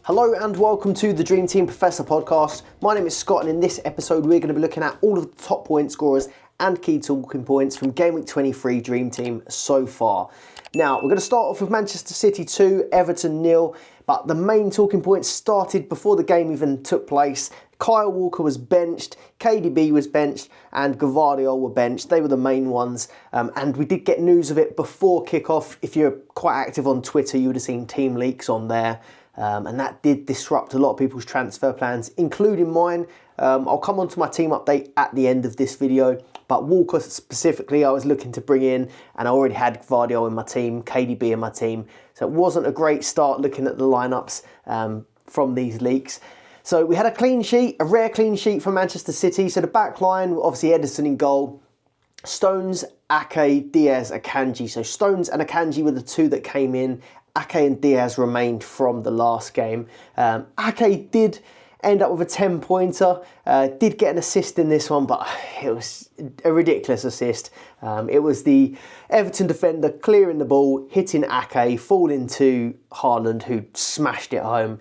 Hello and welcome to the Dream Team Professor podcast. My name is Scott and in this episode we're going to be looking at all of the top point scorers and key talking points from Game Week 23 Dream Team so far. Now we're going to start off with Manchester City 2, Everton 0, but the main talking points started before the game even took place. Kyle Walker was benched, KDB was benched and Gvardiol were benched. They were the main ones and we did get news of it before kickoff. If you're quite active on Twitter you would have seen team leaks on there. And that did disrupt a lot of people's transfer plans, including mine. I'll come on to my team update at the end of this video, but Walker specifically I was looking to bring in, and I already had Gvardiol in my team, KDB in my team, so it wasn't a great start looking at the lineups from these leaks. So we had a clean sheet, a rare clean sheet for Manchester City. So the back line, obviously Ederson in goal, Stones, Ake, Diaz, Akanji. So Stones and Akanji were the two that came in. Ake and Diaz remained from the last game. Ake did end up with a 10-pointer, did get an assist in this one, but it was a ridiculous assist. It was the Everton defender clearing the ball, hitting Ake, falling to Haaland, who smashed it home.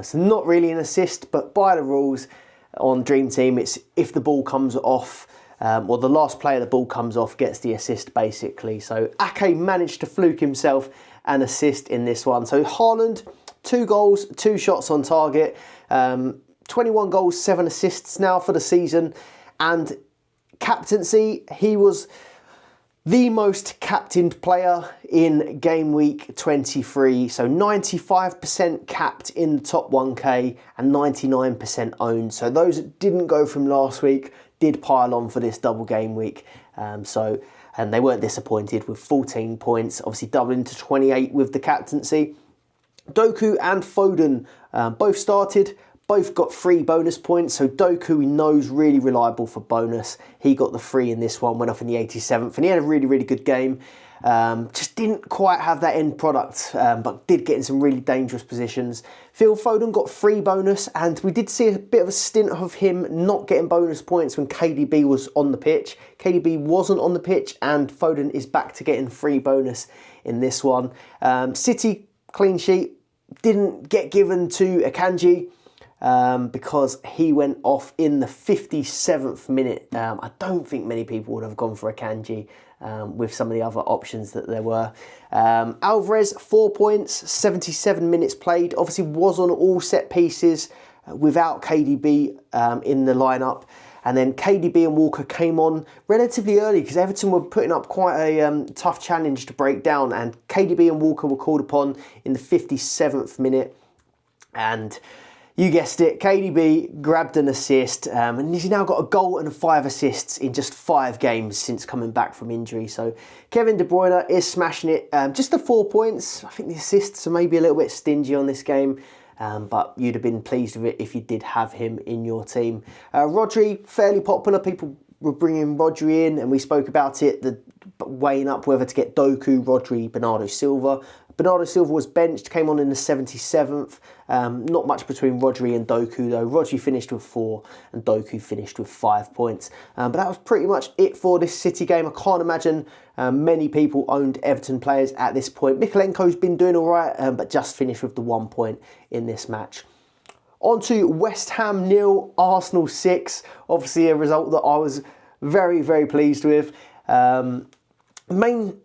So not really an assist, but by the rules on Dream Team, it's if the ball comes off, or the last player the ball comes off gets the assist basically. So Ake managed to fluke himself an assist in this one. So Haaland, 2 goals, 2 shots on target, 21 goals, 7 assists now for the season. And captaincy, he was the most captained player in game week 23. So 95% capped in the top 1K and 99% owned. So those that didn't go from last week did pile on for this double game week. And they weren't disappointed with 14 points, obviously doubling to 28 with the captaincy. Doku and Foden both started, both got 3 bonus points. So Doku, we know, is really reliable for bonus. He got the 3 in this one, went off in the 87th, and he had a really, really good game. Just didn't quite have that end product, but did get in some really dangerous positions. Phil Foden got 3 bonus, and we did see a bit of a stint of him not getting bonus points when KDB was on the pitch. KDB wasn't on the pitch, and Foden is back to getting 3 bonus in this one. City clean sheet didn't get given to Akanji because he went off in the 57th minute. I don't think many people would have gone for Akanji. With some of the other options that there were. Alvarez, 4 points, 77 minutes played. Obviously was on all set pieces without KDB in the lineup. And then KDB and Walker came on relatively early because Everton were putting up quite a tough challenge to break down. And KDB and Walker were called upon in the 57th minute. And you guessed it, KDB grabbed an assist and he's now got a goal and 5 assists in just 5 games since coming back from injury. So Kevin De Bruyne is smashing it. Just the 4 points. I think the assists are maybe a little bit stingy on this game, but you'd have been pleased with it if you did have him in your team. Rodri, fairly popular. People were bringing Rodri in and we spoke about it, weighing up whether to get Doku, Rodri, Bernardo Silva. Bernardo Silva was benched, came on in the 77th. Not much between Rodri and Doku though. Rodri finished with 4 and Doku finished with 5 points. But that was pretty much it for this City game. I can't imagine many people owned Everton players at this point. Mikalenko's been doing all right, but just finished with the 1 point in this match. On to West Ham 0, Arsenal 6. Obviously a result that I was very, very pleased with. Main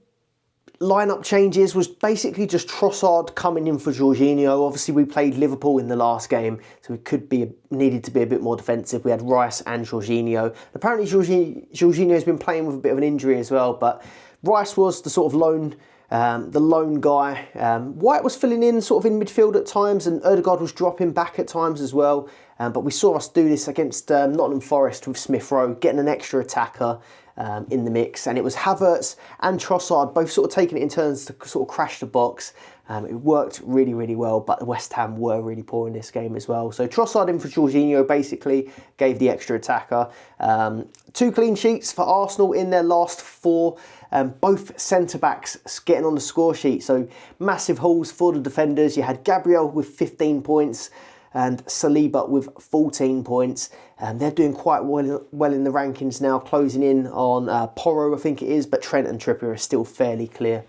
lineup changes was basically just Trossard coming in for Jorginho. Obviously we played Liverpool in the last game, so we needed to be a bit more defensive. We had Rice and Jorginho. Apparently Jorginho has been playing with a bit of an injury as well, but Rice was the sort of lone guy. White was filling in sort of in midfield at times, and Ødegaard was dropping back at times as well. But we saw us do this against Nottingham Forest with Smith Rowe, getting an extra attacker in the mix, and it was Havertz and Trossard both sort of taking it in turns to sort of crash the box. It worked really, really well, but West Ham were really poor in this game as well. So Trossard in for Jorginho basically gave the extra attacker. 2 clean sheets for Arsenal in their last 4. Both centre-backs getting on the score sheet, so massive hauls for the defenders. You had Gabriel with 15 points, and Saliba with 14 points. They're doing quite well in the rankings now, closing in on Porro, I think it is, but Trent and Trippier are still fairly clear.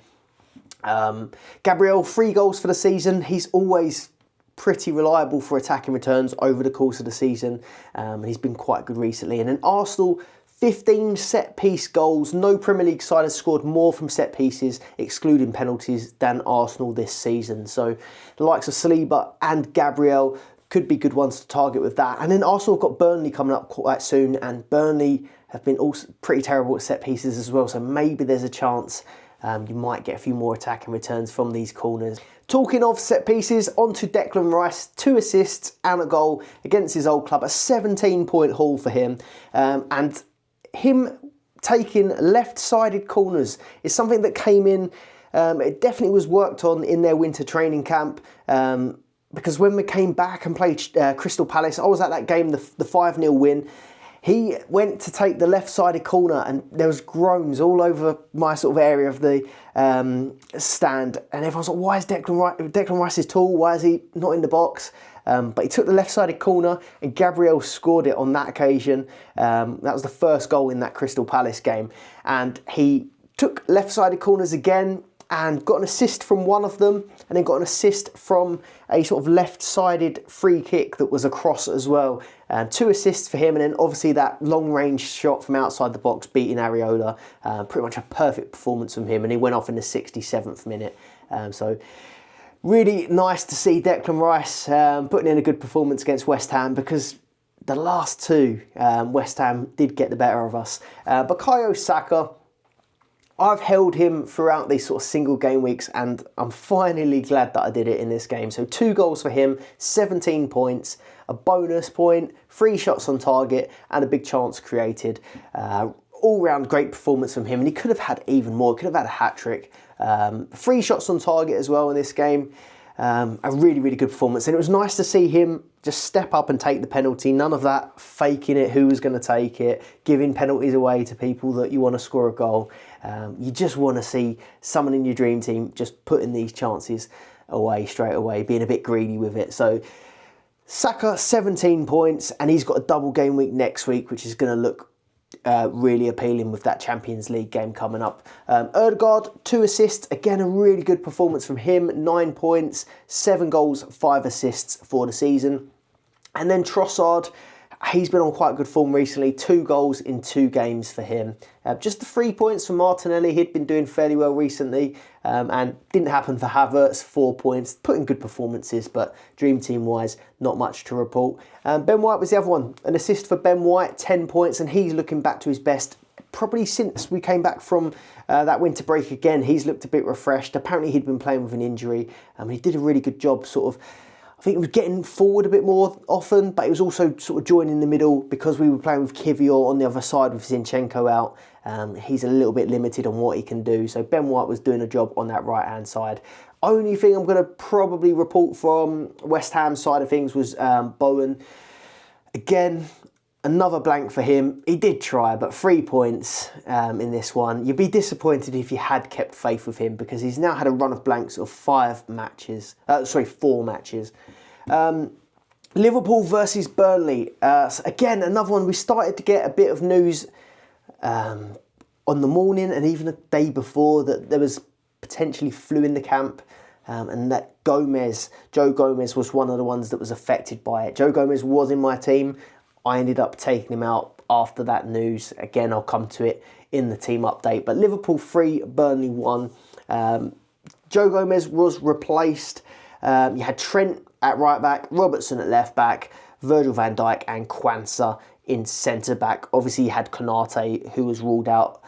Gabriel, 3 goals for the season. He's always pretty reliable for attacking returns over the course of the season. And he's been quite good recently. And then Arsenal, 15 set-piece goals. No Premier League side has scored more from set pieces, excluding penalties, than Arsenal this season. So the likes of Saliba and Gabriel could be good ones to target with that. And then Arsenal have got Burnley coming up quite soon, and Burnley have been also pretty terrible at set pieces as well. So maybe there's a chance you might get a few more attacking returns from these corners. Talking of set pieces, on to Declan Rice, 2 assists and a goal against his old club, a 17-point haul for him. And him taking left-sided corners is something that came in, it definitely was worked on in their winter training camp, because when we came back and played Crystal Palace, I was at that game, the 5-0 win. He went to take the left-sided corner and there was groans all over my sort of area of the stand. And everyone's like, why is Declan Rice is tall? Why is he not in the box? But he took the left-sided corner and Gabriel scored it on that occasion. That was the first goal in that Crystal Palace game. And he took left-sided corners again and got an assist from one of them, and then got an assist from a sort of left-sided free kick that was a cross as well. 2 assists for him, and then obviously that long-range shot from outside the box beating Areola. Pretty much a perfect performance from him, and he went off in the 67th minute. So really nice to see Declan Rice putting in a good performance against West Ham, because the last 2, West Ham did get the better of us. Bukayo Saka, I've held him throughout these sort of single game weeks, and I'm finally glad that I did it in this game. So 2 goals for him, 17 points, a bonus point, 3 shots on target, and a big chance created. All-round great performance from him, and he could have had even more. He could have had a hat-trick. 3 shots on target as well in this game. A really, really good performance. And it was nice to see him just step up and take the penalty. None of that faking it, who was going to take it, giving penalties away to people that you want to score a goal. You just want to see someone in your dream team just putting these chances away straight away, being a bit greedy with it. So Saka, 17 points, and he's got a double game week next week, which is going to look really appealing with that Champions League game coming up. Ødegaard, 2 assists, again a really good performance from him, 9 points, 7 goals, 5 assists for the season. And then Trossard, he's been on quite good form recently, 2 goals in 2 games for him. Just the 3 points from Martinelli, he'd been doing fairly well recently, and didn't happen for Havertz, 4 points, putting good performances, but dream team wise, not much to report. Ben White was the other one, an assist for Ben White, 10 points, and he's looking back to his best probably since we came back from that winter break again. He's looked a bit refreshed. Apparently he'd been playing with an injury. He did a really good job sort of, I think he was getting forward a bit more often, but he was also sort of joining in the middle because we were playing with Kivior on the other side with Zinchenko out. He's a little bit limited on what he can do. So Ben White was doing a job on that right-hand side. Only thing I'm going to probably report from West Ham side of things was Bowen. Again, another blank for him. He did try, but 3 points in this one. You'd be disappointed if you had kept faith with him, because he's now had a run of blanks of 4 matches. Liverpool versus Burnley. Again, another one. We started to get a bit of news on the morning and even the day before that there was potentially flu in the camp, and that Joe Gomez was one of the ones that was affected by it. Joe Gomez was in my team. I ended up taking him out after that news. Again, I'll come to it in the team update. But Liverpool 3, Burnley 1. Joe Gomez was replaced. You had Trent at right back, Robertson at left back, Virgil van Dijk and Quansah in centre back. Obviously, you had Konate, who was ruled out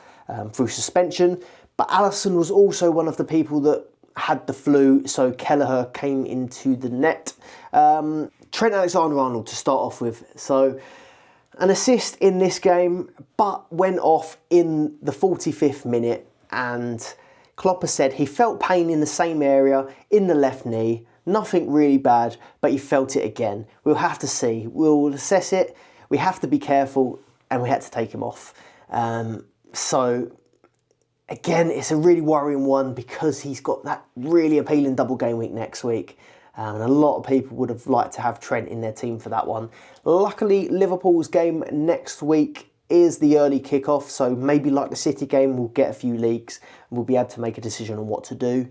through suspension. But Alisson was also one of the people that had the flu, so Kelleher came into the net. Trent Alexander-Arnold to start off with. So an assist in this game, but went off in the 45th minute, and Klopp has said he felt pain in the same area, in the left knee. Nothing really bad, but he felt it again. We'll have to see. We'll assess it. We have to be careful, and we had to take him off. So again, it's a really worrying one because he's got that really appealing double game week next week. And a lot of people would have liked to have Trent in their team for that one. Luckily, Liverpool's game next week is the early kickoff, so maybe like the City game, we'll get a few leaks and we'll be able to make a decision on what to do.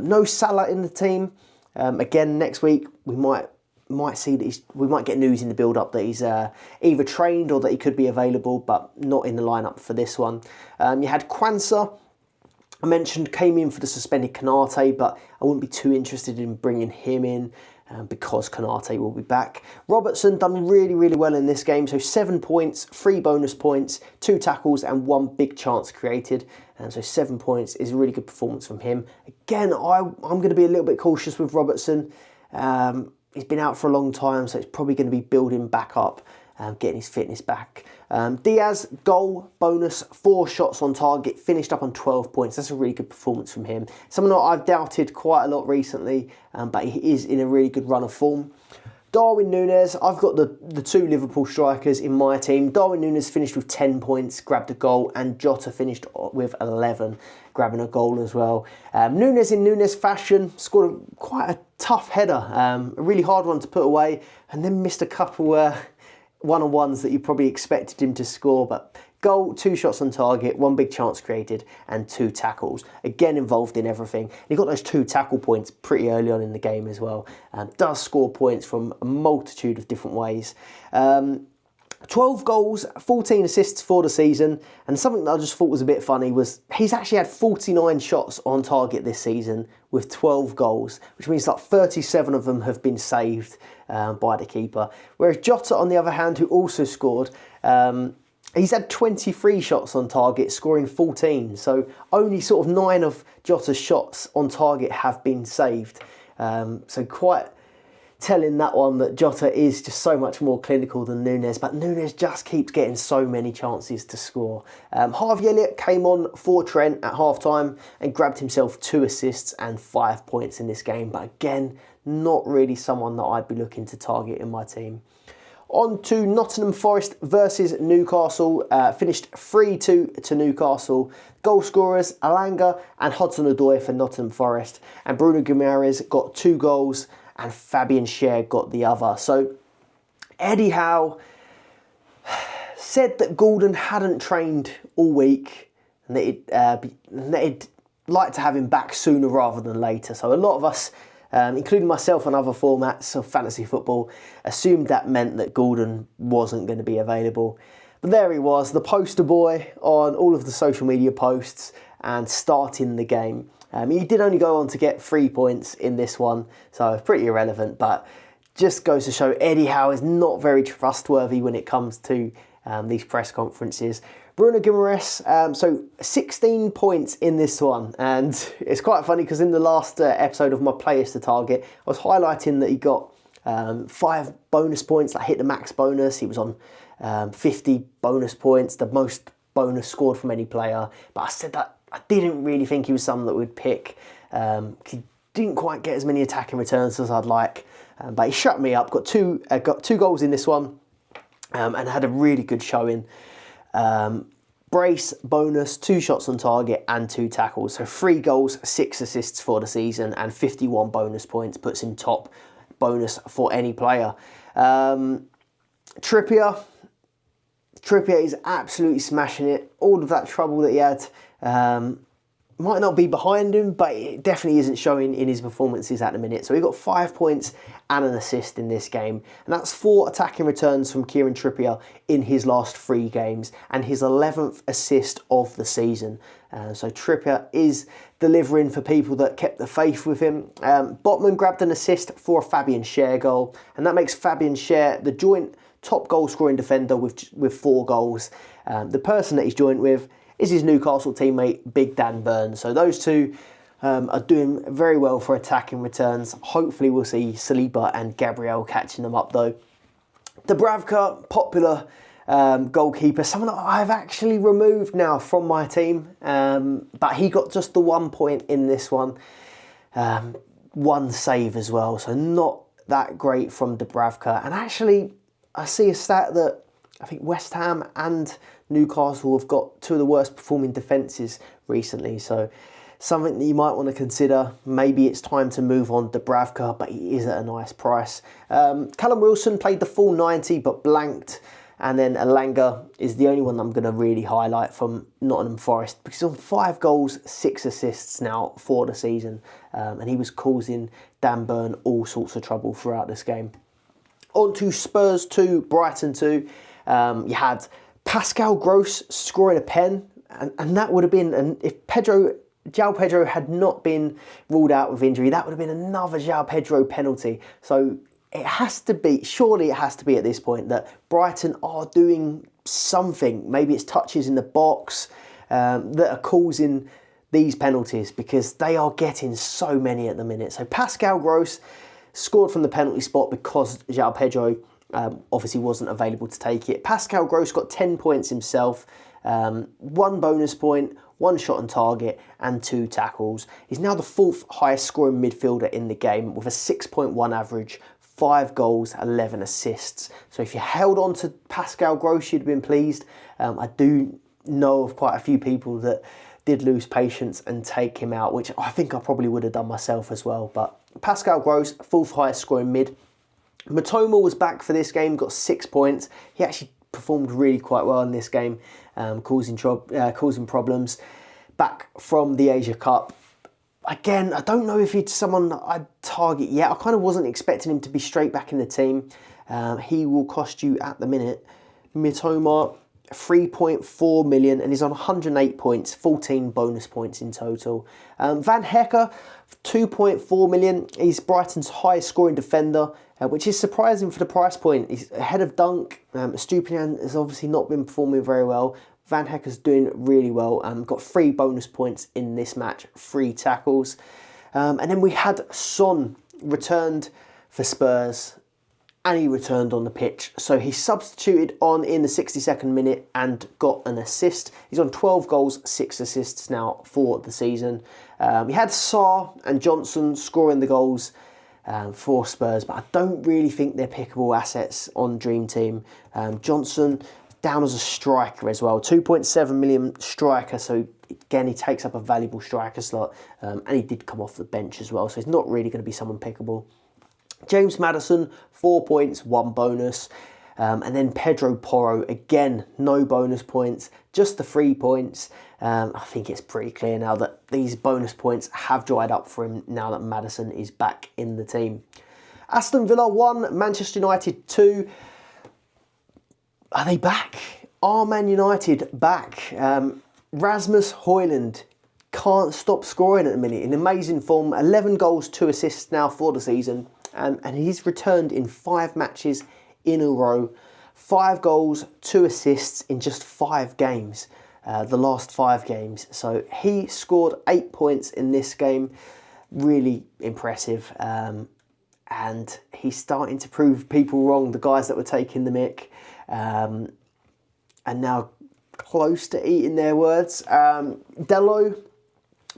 No Salah in the team. Again, next week we might see that we might get news in the build-up that he's either trained or that he could be available, but not in the lineup for this one. You had Kwanzaa, I mentioned, came in for the suspended Konate, but I wouldn't be too interested in bringing him in because Konate will be back. Robertson done really, really well in this game, so 7 points, 3 bonus points, 2 tackles and 1 big chance created. And so 7 points is a really good performance from him. Again, I'm going to be a little bit cautious with Robertson. He's been out for a long time, so it's probably going to be building back up, getting his fitness back. Diaz, goal, bonus, 4 shots on target, finished up on 12 points. That's a really good performance from him. Someone that I've doubted quite a lot recently, but he is in a really good run of form. Darwin Núñez, I've got the 2 Liverpool strikers in my team. Darwin Núñez finished with 10 points, grabbed a goal, and Jota finished with 11, grabbing a goal as well. Núñez in Núñez fashion scored quite a tough header, a really hard one to put away, and then missed a couple one-on-ones that you probably expected him to score, but goal, 2 shots on target, 1 big chance created, and 2 tackles. Again, involved in everything. He got those 2 tackle points pretty early on in the game as well. Does score points from a multitude of different ways. 12 goals, 14 assists for the season, and something that I just thought was a bit funny was he's actually had 49 shots on target this season with 12 goals, which means like 37 of them have been saved by the keeper. Whereas Jota, on the other hand, who also scored, he's had 23 shots on target, scoring 14. So only sort of 9 of Jota's shots on target have been saved. So quite telling that one that Jota is just so much more clinical than Núñez, but Núñez just keeps getting so many chances to score. Harvey Elliott came on for Trent at half-time and grabbed himself 2 assists and 5 points in this game, but again, not really someone that I'd be looking to target in my team. On to Nottingham Forest versus Newcastle, finished 3-2 to Newcastle. Goal scorers, Alanga and Hudson-Odoi for Nottingham Forest, and Bruno Guimaraes got 2 goals, and Fabian Schär got the other. So Eddie Howe said that Gordon hadn't trained all week and that he'd like to have him back sooner rather than later. So a lot of us, including myself on other formats of fantasy football, assumed that meant that Gordon wasn't going to be available. But there he was, the poster boy on all of the social media posts and starting the game. He did only go on to get 3 points in this one, so pretty irrelevant, but just goes to show Eddie Howe is not very trustworthy when it comes to these press conferences. Bruno Guimaraes, so 16 points in this one, and it's quite funny because in the last episode of my players to target, I was highlighting that he got 5 bonus points, that hit the max bonus. He was on 50 bonus points, the most bonus scored from any player, but I said that I didn't really think he was someone that would pick. He didn't quite get as many attacking returns as I'd like, but he shut me up. Got two goals in this one, and had a really good showing. Brace, bonus, 2 shots on target and 2 tackles. So 3 goals, 6 assists for the season, and 51 bonus points, puts him top bonus for any player. Trippier is absolutely smashing it. All of that trouble that he had might not be behind him, but it definitely isn't showing in his performances at the minute. So he got 5 points and an assist in this game, and that's 4 attacking returns from Kieran Trippier in his last 3 games, and his 11th assist of the season. So Trippier is delivering for people that kept the faith with him. Botman grabbed an assist for a Fabian Schär goal, and that makes Fabian Schär the joint top goal scoring defender with 4 goals. The person that he's joined with is his Newcastle teammate, Big Dan Burns. So those two are doing very well for attacking returns. Hopefully we'll see Saliba and Gabriel catching them up though. Dubravka, popular goalkeeper, someone that I've actually removed now from my team, but he got just the 1 point in this one. 1 save as well, so not that great from Dubravka. And actually, I see a stat that I think West Ham and Newcastle have got 2 of the worst performing defences recently, so something that you might want to consider. Maybe it's time to move on Dubravka, but he is at a nice price. Callum Wilson played the full 90 but blanked, And then Elanga is the only one I'm going to really highlight from Nottingham Forest, because he's on 5 goals, 6 assists now for the season. And he was causing Dan Burn all sorts of trouble throughout this game. On to Spurs 2, Brighton 2. You had Pascal Gross scoring a pen, and that would have been, if João Pedro had not been ruled out with injury, that would have been another João Pedro penalty. So it has to be, surely it has to be at this point that Brighton are doing something. Maybe it's touches in the box that are causing these penalties, because they are getting so many at the minute. So Pascal Gross scored from the penalty spot because João Pedro obviously wasn't available to take it. Pascal Gross got 10 points himself, 1 bonus point, 1 shot on target and 2 tackles. He's now the 4th highest scoring midfielder in the game with a 6.1 average, 5 goals, 11 assists. So if you held on to Pascal Gross, you'd have been pleased. I do know of quite a few people that did lose patience and take him out, which I think I probably would have done myself as well. But Pascal Gross, 4th highest scoring mid. Matoma was back for this game, got 6 points. He actually performed really quite well in this game, causing problems. Back from the Asia Cup. Again, I don't know if he's someone I'd target yet. I kind of wasn't expecting him to be straight back in the team. He will cost you at the minute, Mitoma, 3.4 million, and he's on 108 points, 14 bonus points in total. Van Hecker, 2.4 million. He's Brighton's highest scoring defender, which is surprising for the price point. He's ahead of Dunk. Stupinian has obviously not been performing very well. Van Hecker's doing really well. Got 3 bonus points in this match, 3 tackles. And then we had Son returned for Spurs, and he returned on the pitch. So he substituted on in the 62nd minute and got an assist. He's on 12 goals, 6 assists now for the season. We had Sarr and Johnson scoring the goals for Spurs, but I don't really think they're pickable assets on Dream Team. Johnson down as a striker as well, 2.7 million striker, so again he takes up a valuable striker slot, and he did come off the bench as well, so he's not really going to be someone pickable. James Maddison, 4 points, 1 bonus, and then Pedro Porro, again no bonus points, just the 3 points. I think it's pretty clear now that these bonus points have dried up for him now that Maddison is back in the team. Aston Villa 1, Manchester United 2. Are they back? Are Man United back? Rasmus Højlund can't stop scoring at the minute. In amazing form, 11 goals, 2 assists now for the season. And he's returned in 5 matches in a row. 5 goals, 2 assists in just 5 games. The last 5 games. So he scored 8 points in this game. Really impressive. And he's starting to prove people wrong, the guys that were taking the mick. And now close to eating their words. Dello,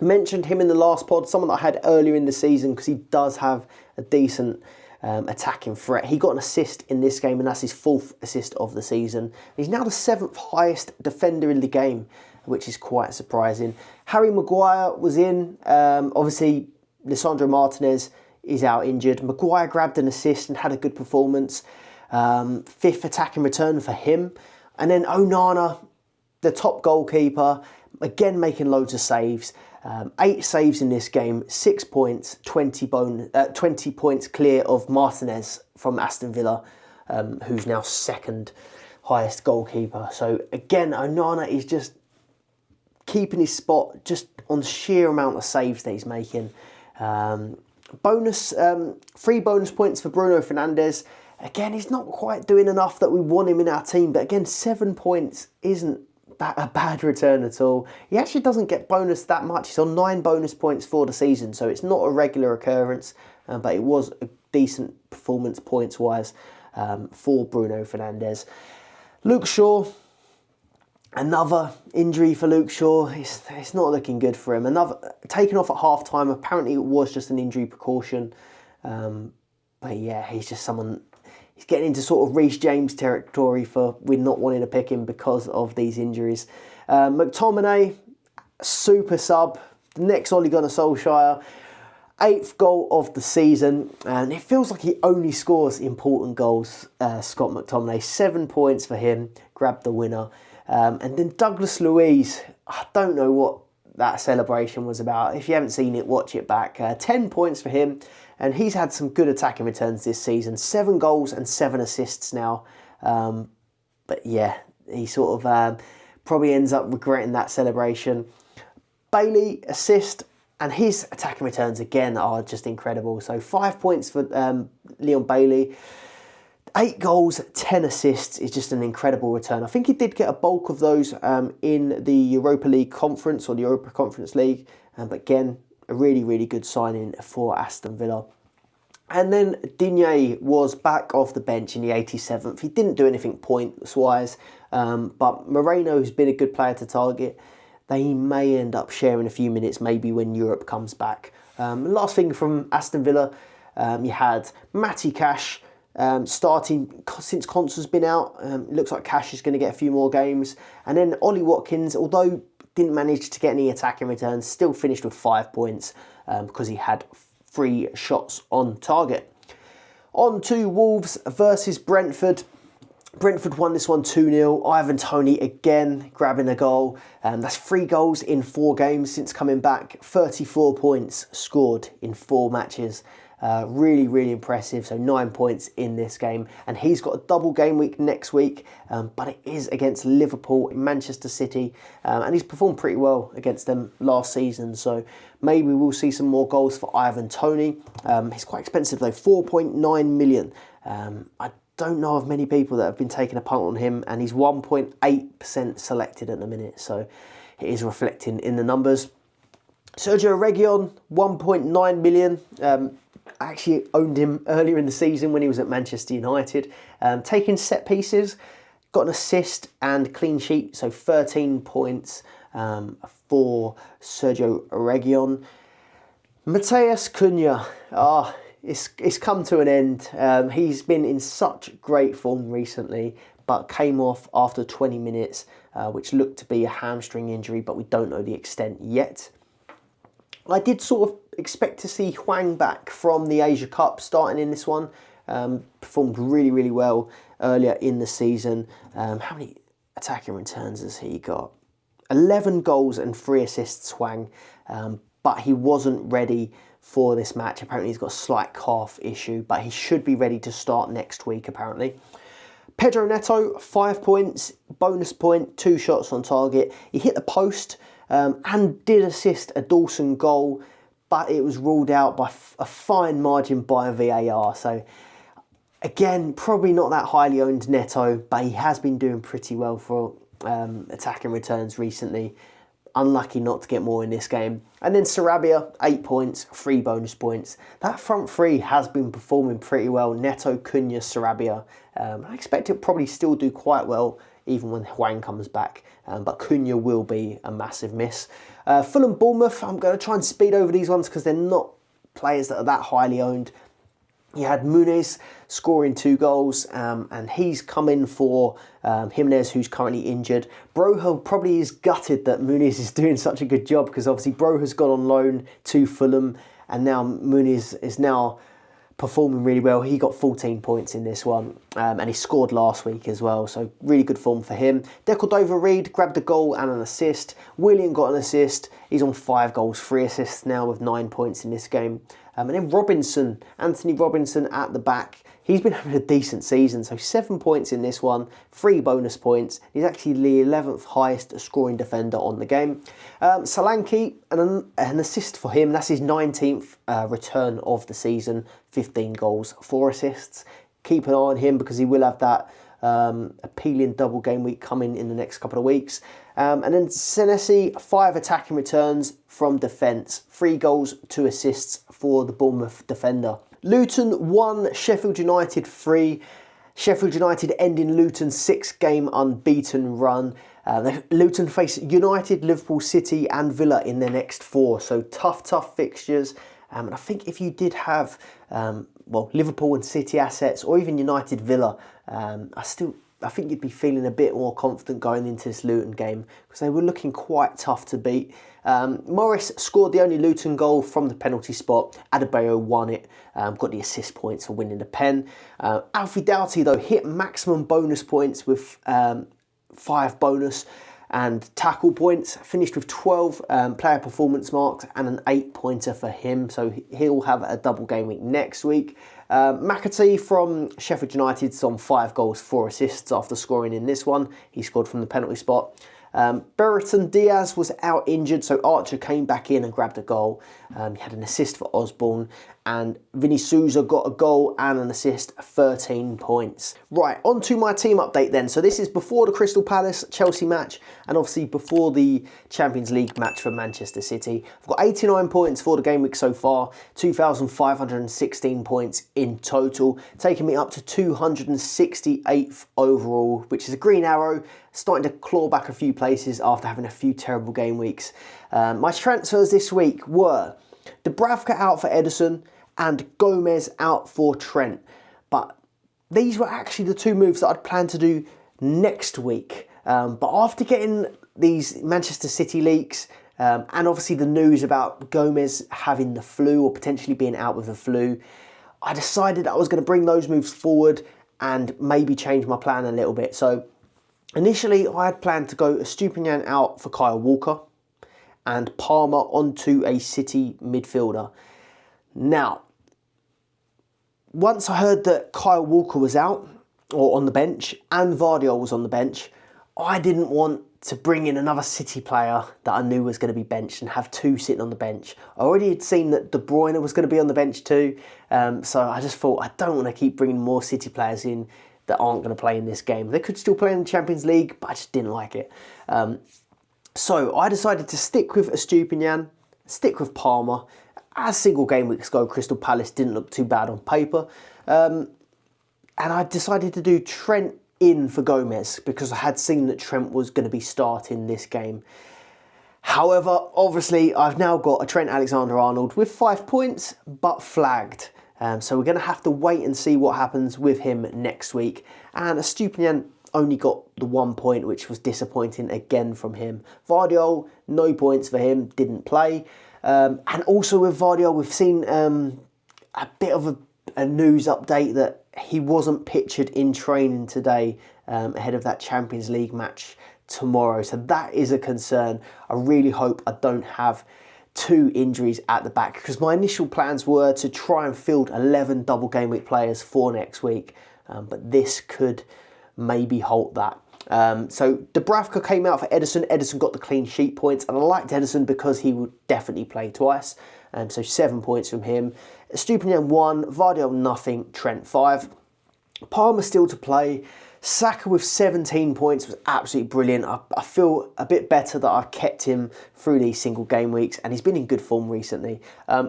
mentioned him in the last pod, someone that I had earlier in the season, because he does have a decent attacking threat. He got an assist in this game, and that's his 4th assist of the season. He's now the 7th highest defender in the game, which is quite surprising. Harry Maguire was in. Obviously, Lisandro Martinez is out injured. Maguire grabbed an assist and had a good performance. 5th attacking return for him. And then Onana, the top goalkeeper, again making loads of saves. 8 saves in this game, 6 points, 20 points clear of Martinez from Aston Villa, who's now 2nd highest goalkeeper. So again, Onana is just keeping his spot just on sheer amount of saves that he's making. 3 bonus points for Bruno Fernandes. Again, he's not quite doing enough that we want him in our team, but again, 7 points isn't a bad return at all. He actually doesn't get bonus that much. He's on 9 bonus points for the season, so it's not a regular occurrence, but it was a decent performance points-wise for Bruno Fernandes. Luke Shaw, another injury for Luke Shaw. It's not looking good for him. Another taken off at half-time. Apparently it was just an injury precaution. But yeah, he's just someone... He's getting into sort of Reece James territory for we're not wanting to pick him because of these injuries. McTominay, super sub. The next Ole Gunnar Solskjaer. 8th goal of the season, and it feels like he only scores important goals, Scott McTominay. 7 points for him, grabbed the winner. And then Douglas Luiz, I don't know what that celebration was about. If you haven't seen it, watch it back. 10 points for him, and he's had some good attacking returns this season. 7 goals and 7 assists now. But yeah, he sort of probably ends up regretting that celebration. Bailey, assist, and his attacking returns again are just incredible. So 5 points for Leon Bailey. 8 goals, 10 assists is just an incredible return. I think he did get a bulk of those in the Europa League Conference or the Europa Conference League. But again, a really, really good signing for Aston Villa. And then Digne was back off the bench in the 87th. He didn't do anything points-wise, but Moreno, who's been a good player to target, they may end up sharing a few minutes maybe when Europe comes back. Last thing from Aston Villa, you had Matty Cash starting since Conser's been out. It looks like Cash is going to get a few more games. And then Ollie Watkins, although didn't manage to get any attacking returns, still finished with 5 points because he had 3 shots on target. On to Wolves versus Brentford. Brentford won this one 2-0. Ivan Toney again grabbing a goal. That's 3 goals in 4 games since coming back. 34 points scored in 4 matches. Really, really impressive. So 9 points in this game. And he's got a double game week next week. But it is against Liverpool and Manchester City. And he's performed pretty well against them last season. So maybe we'll see some more goals for Ivan Toney. He's quite expensive though, 4.9 million. I don't know of many people that have been taking a punt on him, and he's 1.8% selected at the minute, so it is reflecting in the numbers. Sergio Reguilon, 1.9 million. I actually owned him earlier in the season when he was at Manchester United. Taking set pieces, got an assist and clean sheet, so 13 points for Sergio Reguilon. Mateus Cunha, It's come to an end. He's been in such great form recently, but came off after 20 minutes, which looked to be a hamstring injury, but we don't know the extent yet. I did sort of expect to see Hwang back from the Asia Cup starting in this one. Performed really, really well earlier in the season. How many attacking returns has he got? 11 goals and 3 assists, Hwang, but he wasn't ready for this match. Apparently he's got a slight calf issue, but he should be ready to start next week apparently. Pedro Neto, 5 points, bonus point, 2 shots on target. He hit the post and did assist a Dawson goal, but it was ruled out by a fine margin by VAR. So again, probably not that highly owned Neto, but he has been doing pretty well for attacking returns recently. Unlucky not to get more in this game. And then Sarabia, 8 points, 3 bonus points. That front 3 has been performing pretty well. Neto, Cunha, Sarabia. I expect it'll probably still do quite well even when Hwang comes back. But Cunha will be a massive miss. Fulham, Bournemouth, I'm going to try and speed over these ones because they're not players that are that highly owned. You had Muniz scoring 2 goals, and he's come in for Jimenez, who's currently injured. Broha probably is gutted that Muniz is doing such a good job because obviously Broha's gone on loan to Fulham, and now Muniz is now performing really well. He got 14 points in this one, and he scored last week as well, so really good form for him. Decordova-Reid grabbed a goal and an assist. Willian got an assist. He's on 5 goals, 3 assists now with 9 points in this game. And then Robinson, Anthony Robinson at the back. He's been having a decent season, so 7 points in this one, 3 bonus points. He's actually the 11th highest scoring defender on the game. Solanke, an assist for him. That's his 19th return of the season, 15 goals, 4 assists. Keep an eye on him because he will have that appealing double game week coming in the next couple of weeks. And then Senesi, 5 attacking returns from defence, 3 goals, 2 assists for the Bournemouth defender. Luton 1, Sheffield United 3. Sheffield United ending Luton's 6-game unbeaten run. Luton face United, Liverpool, City and Villa in their next 4. So tough fixtures. And I think if you did have Liverpool and City assets, or even United Villa, I I think you'd be feeling a bit more confident going into this Luton game because they were looking quite tough to beat. Morris scored the only Luton goal from the penalty spot. Adebayo won it, got the assist points for winning the pen. Alfie Doughty, though, hit maximum bonus points with 5 bonus and tackle points, finished with 12 player performance marks and an 8-pointer for him, so he'll have a double game week next week. McAtee from Sheffield United's on 5 goals, 4 assists after scoring in this one. He scored from the penalty spot. Brereton Diaz was out injured, so Archer came back in and grabbed a goal. He had an assist for Osborne, and Vinny Souza got a goal and an assist, 13 points. Right, on to my team update then. So this is before the Crystal Palace-Chelsea match, and obviously before the Champions League match for Manchester City. I've got 89 points for the game week so far, 2,516 points in total, taking me up to 268th overall, which is a green arrow, starting to claw back a few places after having a few terrible game weeks. My transfers this week were Dubravka out for Ederson and Gomez out for Trent. But these were actually the 2 moves that I'd planned to do next week. But after getting these Manchester City leaks and obviously the news about Gomez having the flu or potentially being out with the flu, I decided I was going to bring those moves forward and maybe change my plan a little bit. So initially I had planned to go Estupinian out for Kyle Walker and Palmer onto a City midfielder. Now, once I heard that Kyle Walker was out, or on the bench, and Vardiol was on the bench, I didn't want to bring in another City player that I knew was going to be benched and have 2 sitting on the bench. I already had seen that De Bruyne was going to be on the bench too, so I just thought I don't want to keep bringing more City players in that aren't going to play in this game. They could still play in the Champions League, but I just didn't like it. So I decided to stick with Estupinian, stick with Palmer. As single game weeks go, Crystal Palace didn't look too bad on paper. And I decided to do Trent in for Gomez because I had seen that Trent was going to be starting this game. However, obviously, I've now got a Trent Alexander-Arnold with 5 points, but flagged. So we're going to have to wait and see what happens with him next week. And Estupinian only got the 1 point, which was disappointing again from him. Vardiol, no points for him, didn't play. And also with Vardiol, we've seen a bit of a news update that he wasn't pictured in training today ahead of that Champions League match tomorrow. So that is a concern. I really hope I don't have 2 injuries at the back because my initial plans were to try and field 11 double game week players for next week. But this could maybe halt that. So Dubravka came out for Ederson. Ederson got the clean sheet points, and I liked Ederson because he would definitely play twice. So 7 points from him. Estupinian 1, Vardiol nothing, Trent 5. Palmer still to play. Saka with 17 points was absolutely brilliant. I feel a bit better that I kept him through these single game weeks, and he's been in good form recently.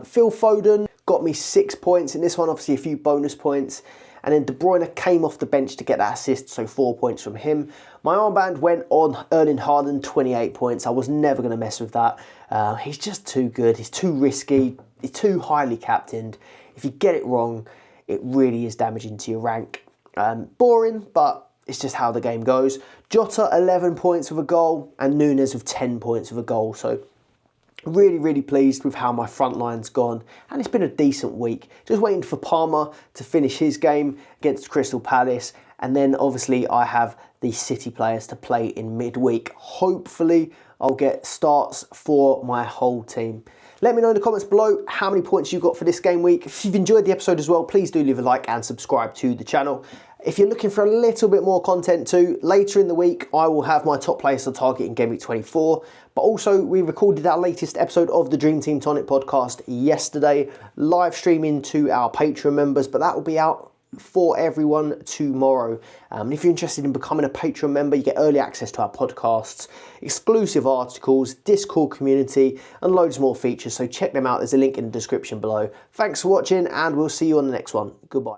Phil Foden got me 6 points in this one, obviously a few bonus points. And then De Bruyne came off the bench to get that assist, so 4 points from him. My armband went on Erling Haaland, 28 points. I was never going to mess with that. He's just too good. He's too risky. He's too highly captained. If you get it wrong, it really is damaging to your rank. Boring, but it's just how the game goes. Jota, 11 points with a goal, and Nunes with 10 points with a goal. So really, really pleased with how my front line's gone, and it's been a decent week. Just waiting for Palmer to finish his game against Crystal Palace, and then obviously I have the City players to play in midweek. Hopefully I'll get starts for my whole team. Let me know in the comments below how many points you got for this game week. If you've enjoyed the episode as well, please do leave a like and subscribe to the channel. If you're looking for a little bit more content too, later in the week I will have my top players to target in Game Week 24. But also we recorded our latest episode of the Dream Team Tonic podcast yesterday, live streaming to our Patreon members, but that will be out for everyone tomorrow. And if you're interested in becoming a Patreon member, you get early access to our podcasts, exclusive articles, Discord community, and loads more features. So check them out. There's a link in the description below. Thanks for watching, and we'll see you on the next one. Goodbye.